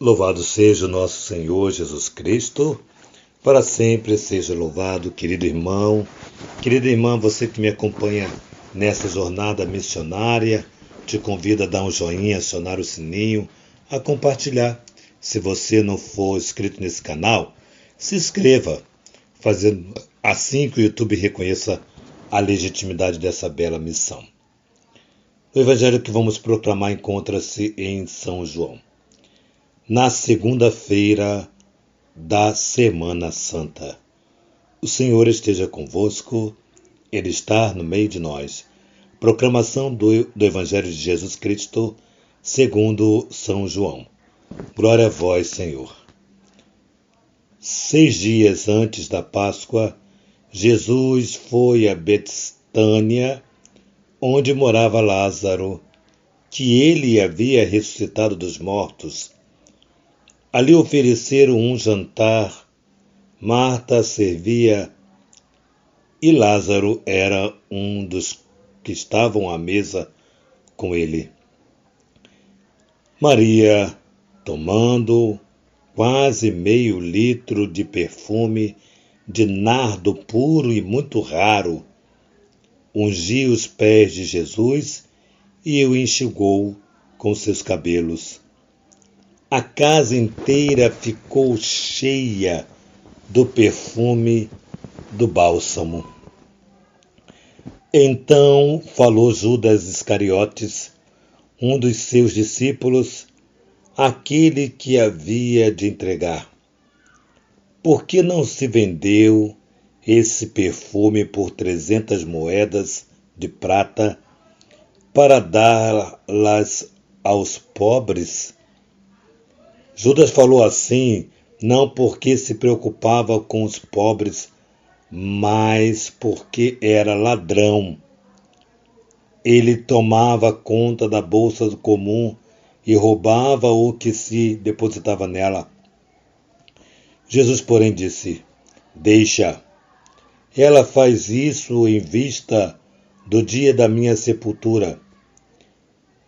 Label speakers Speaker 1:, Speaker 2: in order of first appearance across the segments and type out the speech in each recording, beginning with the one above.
Speaker 1: Louvado seja o nosso Senhor Jesus Cristo, para sempre seja louvado, querido irmão, querida irmã, você que me acompanha nessa jornada missionária, te convido a dar um joinha, acionar o sininho, a compartilhar. Se você não for inscrito nesse canal, se inscreva, fazendo assim que o YouTube reconheça a legitimidade dessa bela missão. O evangelho que vamos proclamar encontra-se em São João, na segunda-feira da Semana Santa. O Senhor esteja convosco, Ele está no meio de nós. Proclamação do Evangelho de Jesus Cristo, segundo São João. Glória a vós, Senhor. 6 dias antes da Páscoa, Jesus foi a Betânia, onde morava Lázaro, que ele havia ressuscitado dos mortos. Ali ofereceram um jantar. Marta servia e Lázaro era um dos que estavam à mesa com ele. Maria, tomando quase meio litro de perfume de nardo puro e muito raro, ungiu os pés de Jesus e o enxugou com seus cabelos. A casa inteira ficou cheia do perfume do bálsamo. Então falou Judas Iscariotes, um dos seus discípulos, aquele que havia de entregar. Por que não se vendeu esse perfume por 300 moedas de prata para dá-las aos pobres? Judas falou assim, não porque se preocupava com os pobres, mas porque era ladrão. Ele tomava conta da bolsa comum e roubava o que se depositava nela. Jesus, porém, disse: Deixa, ela faz isso em vista do dia da minha sepultura.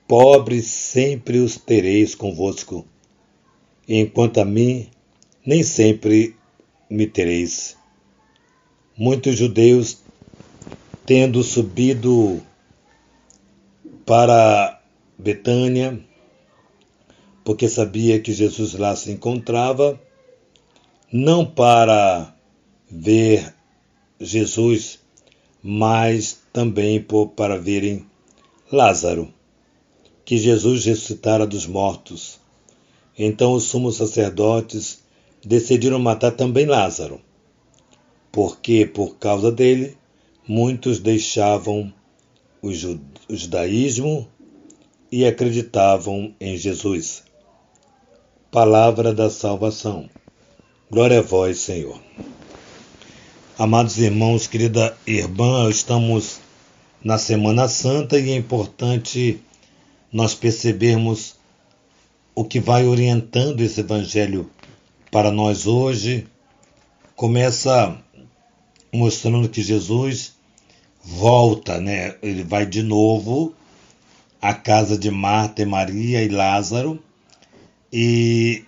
Speaker 1: Pobres sempre os tereis convosco, enquanto a mim nem sempre me tereis. Muitos judeus, tendo subido para Betânia, porque sabia que Jesus lá se encontrava, não para ver Jesus, mas também para verem Lázaro, que Jesus ressuscitara dos mortos. Então os sumos sacerdotes decidiram matar também Lázaro, porque por causa dele muitos deixavam o judaísmo e acreditavam em Jesus. Palavra da salvação. Glória a vós, Senhor. Amados irmãos, querida irmã, estamos na Semana Santa e é importante nós percebermos o que vai orientando esse evangelho para nós hoje. Começa mostrando que Jesus volta, né? Ele vai de novo à casa de Marta e Maria e Lázaro. E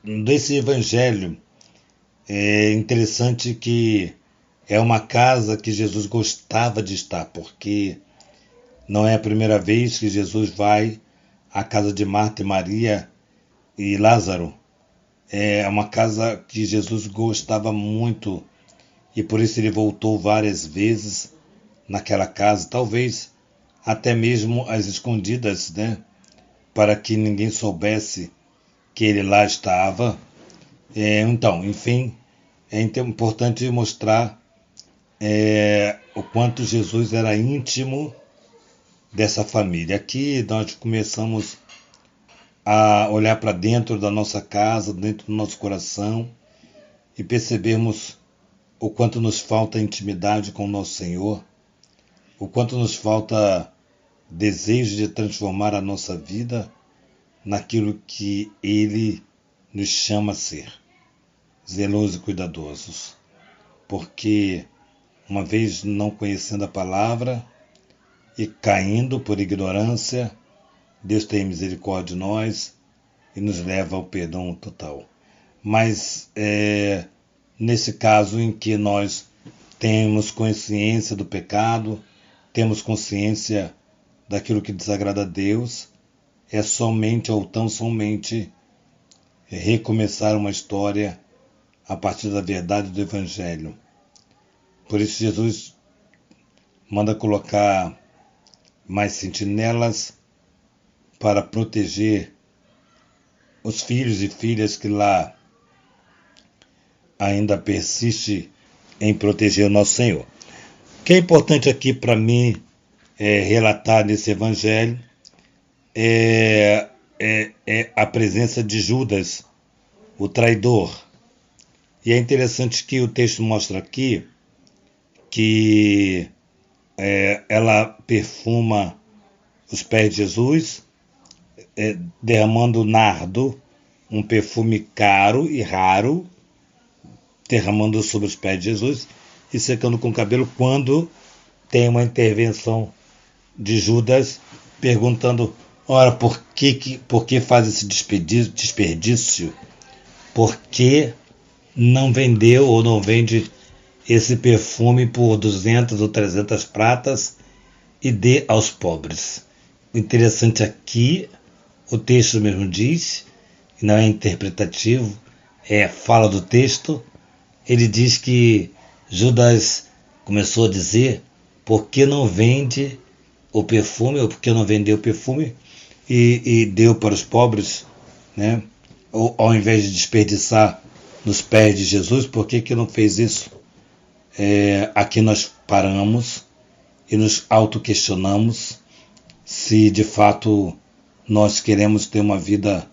Speaker 1: desse evangelho é interessante que é uma casa que Jesus gostava de estar, porque não é a primeira vez que Jesus vai à casa de Marta e Maria e Lázaro. É uma casa que Jesus gostava muito e por isso ele voltou várias vezes naquela casa, talvez até mesmo às escondidas, né? Para que ninguém soubesse que ele lá estava. Então, enfim, é importante mostrar o quanto Jesus era íntimo dessa família. Aqui nós começamos a olhar para dentro da nossa casa, dentro do nosso coração e percebermos o quanto nos falta intimidade com o nosso Senhor, o quanto nos falta desejo de transformar a nossa vida naquilo que Ele nos chama a ser, zelosos e cuidadosos. Porque, uma vez não conhecendo a palavra e caindo por ignorância, Deus tem misericórdia de nós e nos leva ao perdão total. Mas nesse caso em que nós temos consciência do pecado, temos consciência daquilo que desagrada a Deus, é somente ou tão somente recomeçar uma história a partir da verdade do Evangelho. Por isso Jesus manda colocar mais sentinelas para proteger os filhos e filhas que lá ainda persiste em proteger o nosso Senhor. O que é importante aqui para mim relatar nesse Evangelho é a presença de Judas, o traidor. E é interessante que o texto mostra aqui que ela perfuma os pés de Jesus, derramando nardo, um perfume caro e raro, derramando sobre os pés de Jesus e secando com o cabelo, quando tem uma intervenção de Judas perguntando: ora, por que faz esse desperdício? Por que não vendeu ou não vende esse perfume por 200 ou 300 pratas e dê aos pobres? O interessante aqui, o texto mesmo diz, e não é interpretativo, é fala do texto. Ele diz que Judas começou a dizer: por que não vende o perfume, ou por que não vendeu o perfume e deu para os pobres, né? Ou, ao invés de desperdiçar nos pés de Jesus, por que não fez isso? Aqui nós paramos e nos autoquestionamos se de fato nós queremos ter uma vida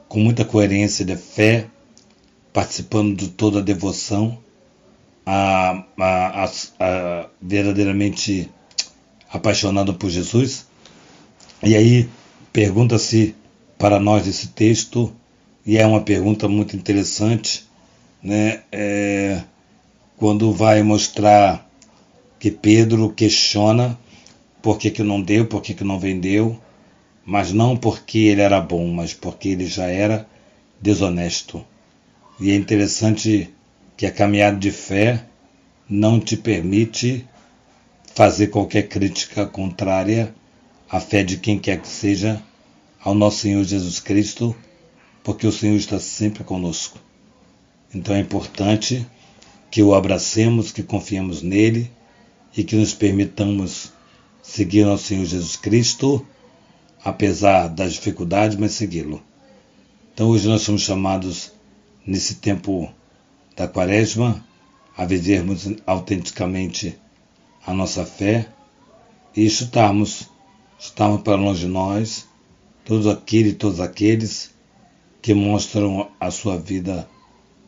Speaker 1: com muita coerência de fé, participando de toda a devoção, verdadeiramente apaixonado por Jesus. E aí pergunta-se para nós esse texto, e é uma pergunta muito interessante, né? Quando vai mostrar que Pedro questiona por que não deu, por que não vendeu, mas não porque ele era bom, mas porque ele já era desonesto. E é interessante que a caminhada de fé não te permite fazer qualquer crítica contrária à fé de quem quer que seja ao nosso Senhor Jesus Cristo, porque o Senhor está sempre conosco. Então é importante que o abracemos, que confiemos nele e que nos permitamos seguir nosso Senhor Jesus Cristo, apesar das dificuldades, mas segui-lo. Então hoje nós somos chamados, nesse tempo da Quaresma, a vivermos autenticamente a nossa fé e chutarmos para longe de nós todos aqueles que mostram a sua vida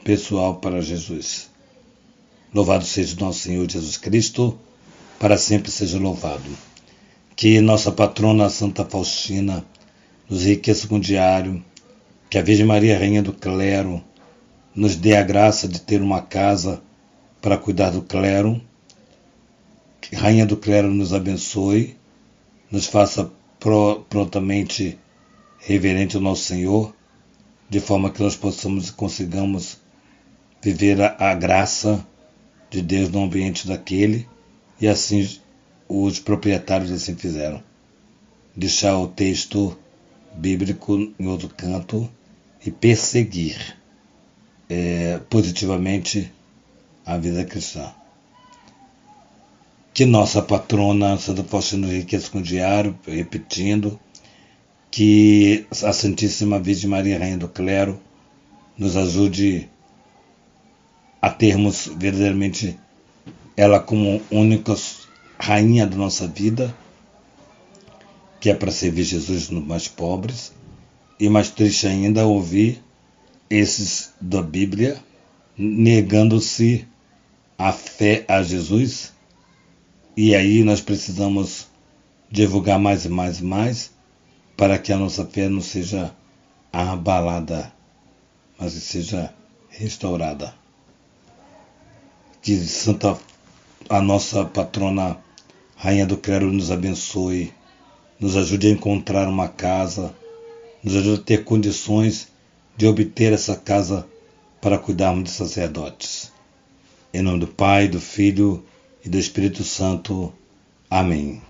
Speaker 1: pessoal para Jesus. Louvado seja o nosso Senhor Jesus Cristo, para sempre seja louvado. Que nossa patrona Santa Faustina nos enriqueça com o diário, que a Virgem Maria, Rainha do Clero, nos dê a graça de ter uma casa para cuidar do clero, que a Rainha do Clero nos abençoe, nos faça prontamente reverente ao nosso Senhor, de forma que nós possamos e consigamos viver a graça de Deus no ambiente daquele, e assim os proprietários assim fizeram. Deixar o texto bíblico em outro canto e perseguir positivamente a vida cristã. Que nossa patrona Santa Faustina nos enriqueça com o diário, repetindo, que a Santíssima Virgem Maria, Rainha do Clero, nos ajude a termos verdadeiramente ela como única rainha da nossa vida, que é para servir Jesus nos mais pobres, e mais triste ainda ouvir esses da Bíblia negando-se a fé a Jesus. E aí nós precisamos divulgar mais e mais e mais, para que a nossa fé não seja abalada, mas que seja restaurada. Que a nossa patrona Rainha do Clero nos abençoe, nos ajude a encontrar uma casa nos ajude a ter condições de obter essa casa para cuidarmos de sacerdotes. Em nome do Pai, do Filho e do Espírito Santo. Amém.